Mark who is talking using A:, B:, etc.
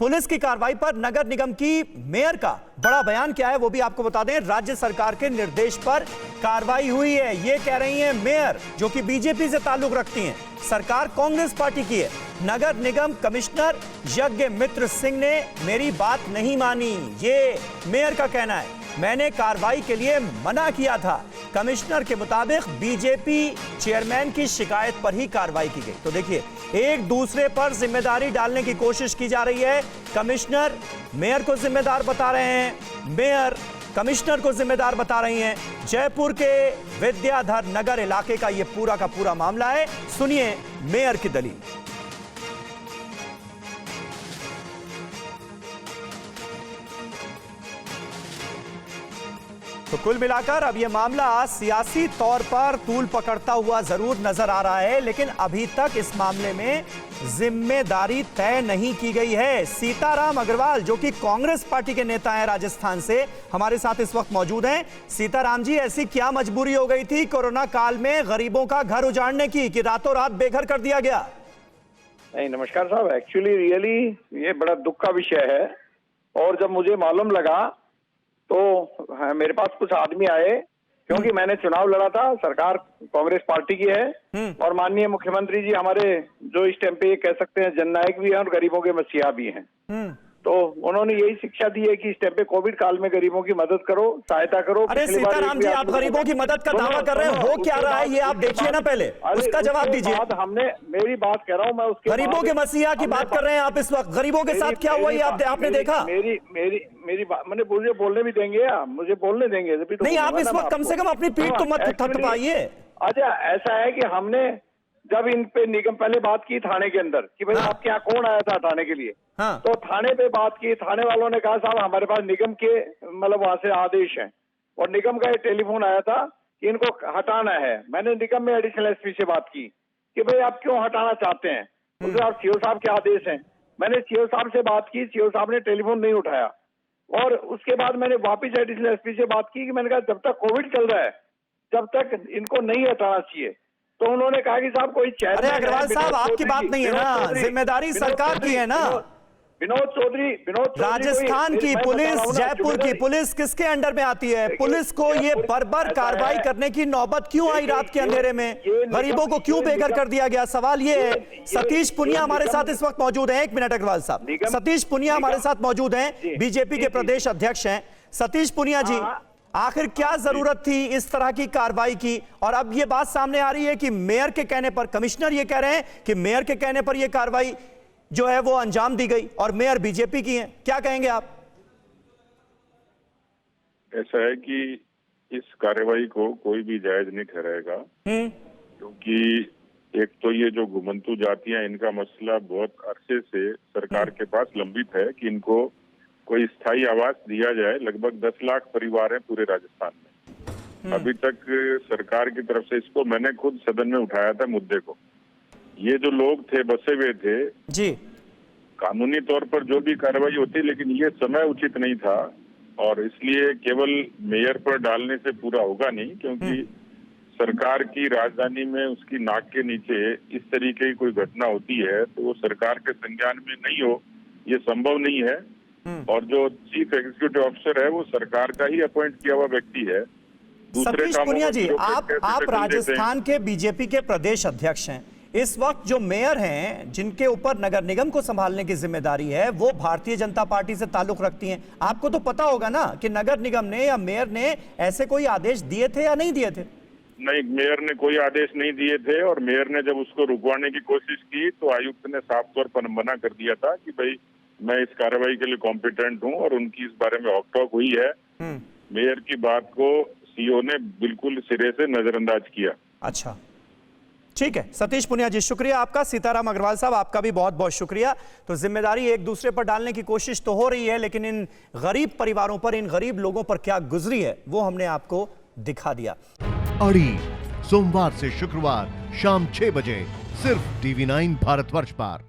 A: Police की कार्रवाई पर नगर निगम की मेयर का बड़ा बयान क्या है वो भी आपको बता दें। राज्य सरकार के निर्देश पर कार्रवाई हुई है, ये कह रही हैं मेयर, जो कि बीजेपी से ताल्लुक रखती हैं। सरकार कांग्रेस पार्टी की है। नगर निगम कमिश्नर यज्ञ मित्र सिंह ने मेरी बात नहीं मानी, ये मेयर का कहना है। मैंने कार्रवाई के लिए मना किया था। कमिश्नर के मुताबिक बीजेपी चेयरमैन की शिकायत पर ही कार्रवाई की गई। तो देखिए, एक दूसरे पर जिम्मेदारी डालने की कोशिश की जा रही है। कमिश्नर मेयर को जिम्मेदार बता रहे हैं, मेयर कमिश्नर को जिम्मेदार बता रही हैं। जयपुर के विद्याधर नगर इलाके का यह पूरा का पूरा मामला है। सुनिए मेयर की दलील। तो कुल मिलाकर अब यह मामला सियासी तौर पर तूल पकड़ता हुआ जरूर नजर आ रहा है, लेकिन अभी तक इस मामले में जिम्मेदारी तय नहीं की गई है। सीताराम अग्रवाल, जो कि कांग्रेस पार्टी के नेता हैं राजस्थान से, हमारे साथ इस वक्त मौजूद हैं। सीताराम जी, ऐसी क्या मजबूरी हो गई थी कोरोना काल में गरीबों का घर उजाड़ने की कि रातों रात बेघर कर दिया गया?
B: नहीं, नमस्कार साहब। एक्चुअली रियली ये बड़ा दुख का विषय है। और जब मुझे मालूम लगा तो मेरे पास कुछ आदमी आए, क्योंकि मैंने चुनाव लड़ा था, सरकार कांग्रेस पार्टी की है और माननीय मुख्यमंत्री जी हमारे जो इस टाइम पे ये कह सकते हैं जननायक भी हैं और गरीबों के मसीहा भी हैं। तो उन्होंने यही शिक्षा दी है कि इस टाइम पे कोविड काल में गरीबों की मदद करो, सहायता करो।
A: अरे सीताराम जी, आप गरीबों की मदद का दावा कर रहे हैं, हो क्या रहा है ये आप देखिए ना, पहले उसका जवाब दीजिए।
B: हमने मेरी बात कह रहा हूँ मैं, उसके
A: गरीबों के मसीहा की बात कर रहे हैं आप इस वक्त। गरीबों के साथ क्या हुआ ये आपने देखा?
B: मेरी बात मैंने बोलने भी देंगे आप, मुझे बोलने देंगे
A: नहीं? आप इस वक्त कम से कम अपनी पीठ तो मत थपथपाइए।
B: अच्छा, ऐसा है कि हमने जब इन पे निगम पहले बात की थाने के अंदर कि भाई आपके यहाँ कौन आया था थाने के लिए, तो थाने पे बात की। थाने वालों ने कहा साहब हमारे पास निगम के मतलब वहां से आदेश हैं, और निगम का एक टेलीफोन आया था कि इनको हटाना है। मैंने निगम में एडिशनल एसपी से बात की कि भाई आप क्यों हटाना चाहते हैं, उसके आप सीओ साहब के आदेश हैं। मैंने सीओ साहब से बात की, सीओ साहब ने टेलीफोन नहीं उठाया। और उसके बाद मैंने वापिस एडिशनल एसपी से बात की कि मैंने कहा जब तक कोविड चल रहा है जब तक इनको नहीं हटाना चाहिए। तो उन्होंने कहा कि साहब कोई चेहरा।
A: अरे अग्रवाल साहब, आपकी बात नहीं है ना, जिम्मेदारी सरकार की है ना।
B: विनोद चौधरी
A: राजस्थान की पुलिस, जयपुर की पुलिस किसके अंडर में आती है? पुलिस को ये बर्बर कार्रवाई करने की नौबत क्यों आई रात के अंधेरे में? गरीबों को क्यों बेघर कर दिया गया? सवाल ये है। सतीश पुनिया हमारे साथ इस वक्त मौजूद हैं। एक मिनट अग्रवाल साहब, सतीश पुनिया हमारे साथ मौजूद हैं, बीजेपी के प्रदेश अध्यक्ष हैं। सतीश पुनिया जी, आखिर क्या जरूरत थी इस तरह की कार्रवाई की? और अब ये बात सामने आ रही है कि मेयर के कहने पर, कमिश्नर ये कह रहे हैं कि मेयर के कहने पर यह कार्रवाई जो है वो अंजाम दी गई, और मेयर बीजेपी की हैं। क्या कहेंगे आप?
C: ऐसा है कि इस कार्रवाई को कोई भी जायज नहीं ठहराएगा, क्योंकि एक तो ये जो घुमंतु जातियां, इनका मसला बहुत अरसे से सरकार के पास लंबित है कि इनको कोई स्थायी आवास दिया जाए। लगभग 10 लाख परिवार हैं पूरे राजस्थान में। अभी तक सरकार की तरफ से इसको मैंने खुद सदन में उठाया था मुद्दे को। ये जो लोग थे बसे हुए थे
A: जी,
C: कानूनी तौर पर जो भी कार्रवाई होती, लेकिन ये समय उचित नहीं था, और इसलिए केवल मेयर पर डालने से पूरा होगा नहीं, क्योंकि सरकार की राजधानी में उसकी नाक के नीचे इस तरीके की कोई घटना होती है तो वो सरकार के संज्ञान में नहीं हो, ये संभव नहीं है। और जो चीफ एग्जीक्यूटिव ऑफिसर है वो सरकार का ही अपॉइंट किया हुआ व्यक्ति है।
A: सतीश पुनिया जी, आप राजस्थान के बीजेपी के प्रदेश अध्यक्ष हैं। इस वक्त जो मेयर हैं, जिनके ऊपर नगर निगम को संभालने की जिम्मेदारी है, वो भारतीय जनता पार्टी से ताल्लुक रखती हैं। आपको तो पता होगा ना कि नगर निगम ने या मेयर ने ऐसे कोई आदेश दिए थे या नहीं दिए थे?
C: नहीं, मेयर ने कोई आदेश नहीं दिए थे, और मेयर ने जब उसको रुकवाने की कोशिश की तो आयुक्त ने साफ तौर पर मना कर दिया था कि भाई मैं इस कार्रवाई के लिए कॉम्पिटेंट हूं, और उनकी इस बारे में हॉकटॉक हुई है। मेयर की बात को सीओ ने बिल्कुल सिरे से नजरअंदाज किया।
A: अच्छा, ठीक है सतीश पुनिया जी, शुक्रिया आपका। सीताराम अग्रवाल साहब, आपका भी बहुत बहुत शुक्रिया। तो जिम्मेदारी एक दूसरे पर डालने की कोशिश तो हो रही है, लेकिन इन गरीब परिवारों पर, इन गरीब लोगों पर क्या गुजरी है वो हमने आपको दिखा दिया।
D: अड़ी सोमवार से शुक्रवार शाम 6 बजे सिर्फ TV9 भारतवर्ष पर।